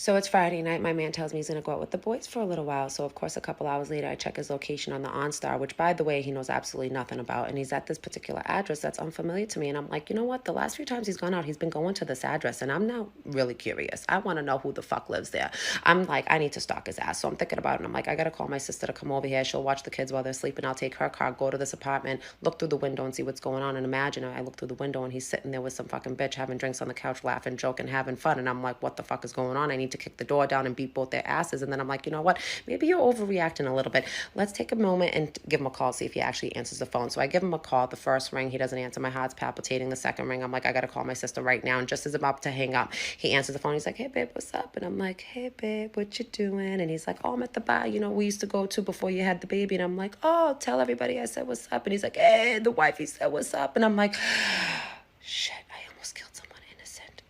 So it's Friday night. My man tells me he's going to go out with the boys for a little while. So, of course, a couple hours later, I check his location on the OnStar, which, by the way, he knows absolutely nothing about. And he's at this particular address that's unfamiliar to me. And I'm like, you know what? The last few times he's gone out, he's been going to this address. And I'm now really curious. I want to know who the fuck lives there. I'm like, I need to stalk his ass. So I'm thinking about it. And I'm like, I got to call my sister to come over here. She'll watch the kids while they're sleeping. I'll take her car, go to this apartment, look through the window and see what's going on. And imagine I look through the window and he's sitting there with some fucking bitch having drinks on the couch, laughing, joking, having fun. And I'm like, what the fuck is going on? I need to kick the door down and beat both their asses. And then I'm like, you know what? Maybe you're overreacting a little bit. Let's take a moment and give him a call, see if he actually answers the phone. So I give him a call. The first ring, he doesn't answer. My heart's palpitating. The second ring, I'm like, I got to call my sister right now. And just as I'm about to hang up, he answers the phone. He's like, hey, babe, what's up? And I'm like, hey, babe, what you doing? And he's like, oh, I'm at the bar, we used to go to before you had the baby. And I'm like, oh, tell everybody I said what's up. And he's like, hey, the wifey said what's up. And I'm like, shit, I almost killed someone innocent.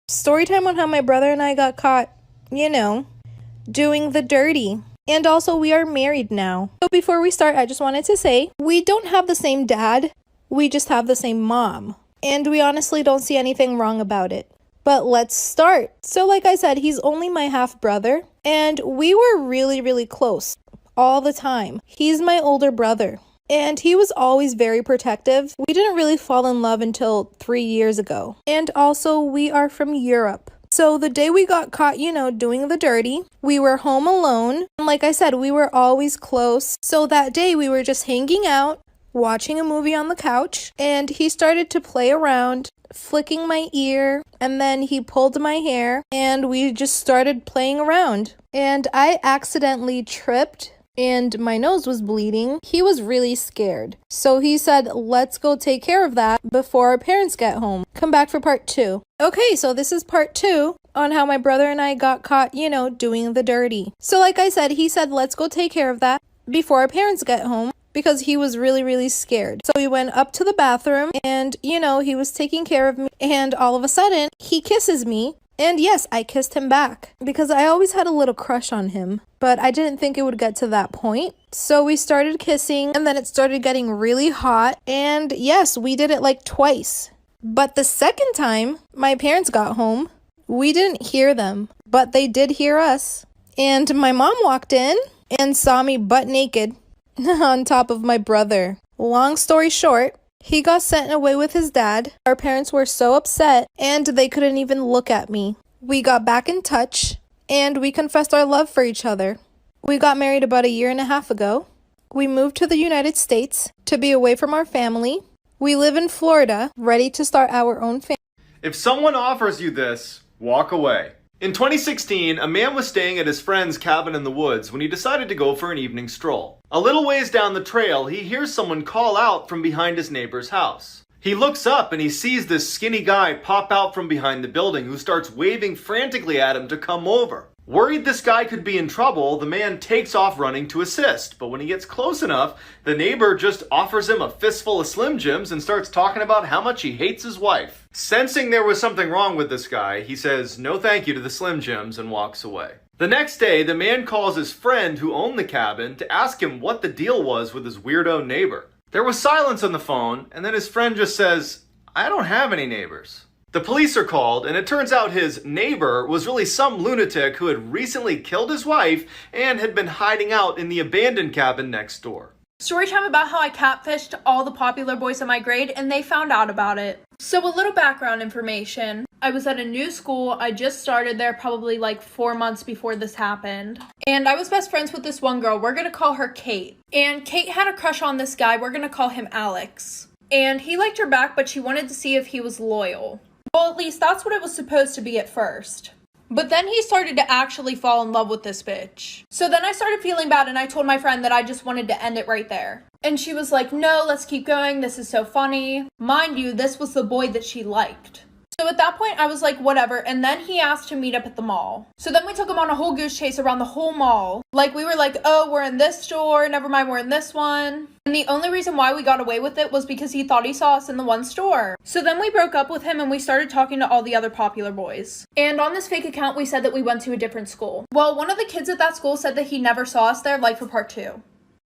Story time on how my brother and I got caught, doing the dirty. And also, we are married now. So before we start, I just wanted to say, we don't have the same dad. We just have the same mom. And we honestly don't see anything wrong about it. But let's start. So like I said, he's only my half brother. And we were really, really close all the time. He's my older brother. And he was always very protective. We didn't really fall in love until 3 years ago. And also, we are from Europe. So the day we got caught, doing the dirty, we were home alone. And like I said, we were always close. So that day we were just hanging out, watching a movie on the couch. And he started to play around, flicking my ear. And then he pulled my hair and we just started playing around. And I accidentally tripped and my nose was bleeding. He was really scared. So he said, let's go take care of that before our parents get home. Come back for part 2. Okay, so this is part 2 on how my brother and I got caught, doing the dirty. So like I said, he said, let's go take care of that before our parents get home because he was really, really scared. So we went up to the bathroom and, he was taking care of me. And all of a sudden, he kisses me. And yes, I kissed him back because I always had a little crush on him, but I didn't think it would get to that point. So we started kissing and then it started getting really hot. And yes, we did it like twice. But the second time my parents got home, we didn't hear them, but they did hear us. And my mom walked in and saw me butt naked on top of my brother. Long story short, he got sent away with his dad. Our parents were so upset and they couldn't even look at me. We got back in touch and we confessed our love for each other. We got married about 1.5 years ago. We moved to the United States to be away from our family. We live in Florida, ready to start our own family. If someone offers you this, walk away. In 2016, a man was staying at his friend's cabin in the woods when he decided to go for an evening stroll. A little ways down the trail, he hears someone call out from behind his neighbor's house. He looks up and he sees this skinny guy pop out from behind the building who starts waving frantically at him to come over. Worried this guy could be in trouble, the man takes off running to assist. But when he gets close enough, the neighbor just offers him a fistful of Slim Jims and starts talking about how much he hates his wife. Sensing there was something wrong with this guy, he says no thank you to the Slim Jims and walks away. The next day, the man calls his friend who owned the cabin to ask him what the deal was with his weirdo neighbor. There was silence on the phone, and then his friend just says, I don't have any neighbors. The police are called, and it turns out his neighbor was really some lunatic who had recently killed his wife and had been hiding out in the abandoned cabin next door. Story time about how I catfished all the popular boys in my grade and they found out about it. So a little background information. I was at a new school. I just started there probably like 4 months before this happened. And I was best friends with this one girl. We're going to call her Kate. And Kate had a crush on this guy. We're going to call him Alex. And he liked her back, but she wanted to see if he was loyal. Well, at least that's what it was supposed to be at first. But then he started to actually fall in love with this bitch. So then I started feeling bad and I told my friend that I just wanted to end it right there. And she was like, no, let's keep going. This is so funny. Mind you, this was the boy that she liked. So at that point, I was like, whatever. And then he asked to meet up at the mall. So then we took him on a whole goose chase around the whole mall. Like, we were like, oh, we're in this store. Never mind, we're in this one. And the only reason why we got away with it was because he thought he saw us in the one store. So then we broke up with him and we started talking to all the other popular boys. And on this fake account, we said that we went to a different school. Well, one of the kids at that school said that he never saw us there, like for part 2.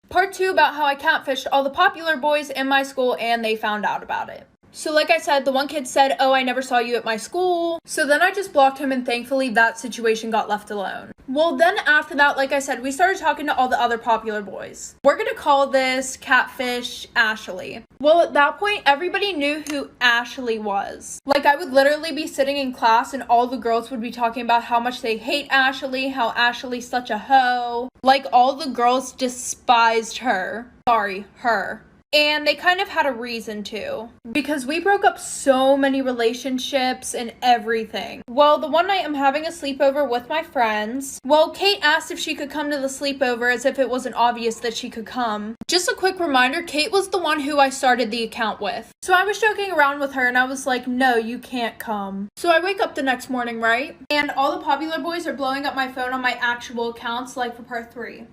Part 2 about how I catfished all the popular boys in my school and they found out about it. So like I said, the one kid said, "Oh, I never saw you at my school." So then I just blocked him, and thankfully that situation got left alone. Well, then after that, like I said, we started talking to all the other popular boys. We're gonna call this catfish Ashley. Well, at that point, everybody knew who Ashley was. Like, I would literally be sitting in class and all the girls would be talking about how much they hate Ashley, how Ashley's such a hoe. Like, all the girls despised her. Sorry, her. And they kind of had a reason to, because we broke up so many relationships and everything. Well, the one night I'm having a sleepover with my friends. Well, Kate asked if she could come to the sleepover as if it wasn't obvious that she could come. Just a quick reminder, Kate was the one who I started the account with. So I was joking around with her and I was like, "No, you can't come." So I wake up the next morning, right? And all the popular boys are blowing up my phone on my actual accounts, like for part 3.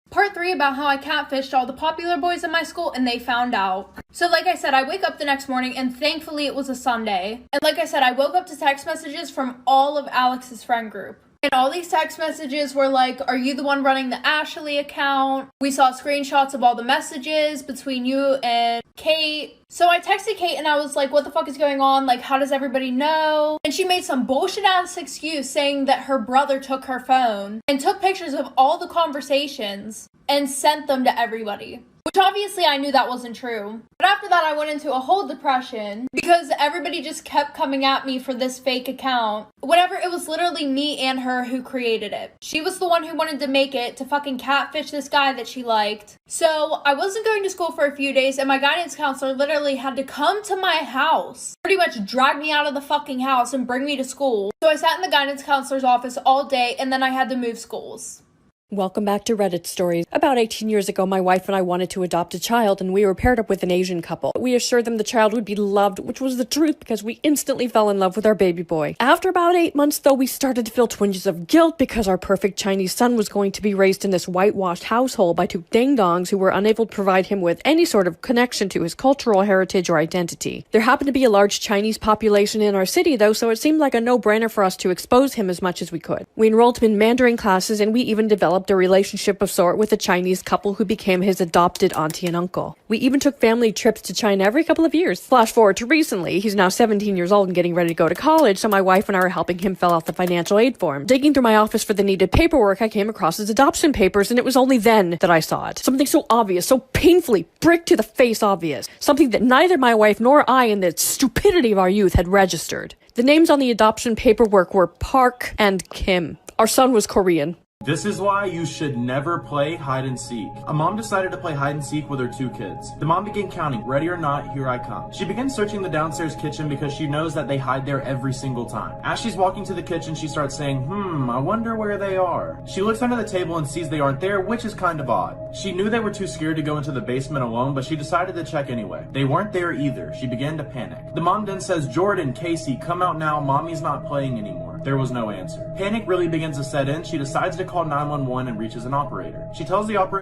Part 3 about how I catfished all the popular boys in my school and they found out. So like I said, I wake up the next morning and thankfully it was a Sunday. And like I said, I woke up to text messages from all of Alex's friend group. And all these text messages were like, "Are you the one running the Ashley account? We saw screenshots of all the messages between you and Kate." So I texted Kate and I was like, "What the fuck is going on? Like, how does everybody know?" And she made some bullshit ass excuse saying that her brother took her phone and took pictures of all the conversations and sent them to everybody. Which obviously I knew that wasn't true. But after that I went into a whole depression because everybody just kept coming at me for this fake account. Whatever, it was literally me and her who created it. She was the one who wanted to make it to fucking catfish this guy that she liked. So I wasn't going to school for a few days and my guidance counselor literally had to come to my house. Pretty much drag me out of the fucking house and bring me to school. So I sat in the guidance counselor's office all day and then I had to move schools. Welcome back to Reddit Stories. About 18 years ago, my wife and I wanted to adopt a child, and we were paired up with an Asian couple. We assured them the child would be loved, which was the truth because we instantly fell in love with our baby boy. After about 8 months, though, we started to feel twinges of guilt because our perfect Chinese son was going to be raised in this whitewashed household by two ding-dongs who were unable to provide him with any sort of connection to his cultural heritage or identity. There happened to be a large Chinese population in our city, though, so it seemed like a no-brainer for us to expose him as much as we could. We enrolled him in Mandarin classes, and we even developed a relationship of sort with a Chinese couple who became his adopted auntie and uncle. We even took family trips to China every couple of years. Flash forward to recently, he's now 17 years old and getting ready to go to college, so my wife and I are helping him fill out the financial aid form. Digging through my office for the needed paperwork, I came across his adoption papers, and it was only then that I saw it. Something so obvious, so painfully brick to the face obvious. Something that neither my wife nor I in the stupidity of our youth had registered. The names on the adoption paperwork were Park and Kim. Our son was Korean. This is why you should never play hide and seek. A mom decided to play hide and seek with her 2 kids. The mom began counting, ready or not, here I come. She begins searching the downstairs kitchen because she knows that they hide there every single time. As she's walking to the kitchen, she starts saying, I wonder where they are. She looks under the table and sees they aren't there, which is kind of odd. She knew they were too scared to go into the basement alone, but she decided to check anyway. They weren't there either. She began to panic. The mom then says, "Jordan, Casey, come out now, mommy's not playing anymore." There was no answer. Panic really begins to set in. She decides to call 911 and reaches an operator. She tells the operator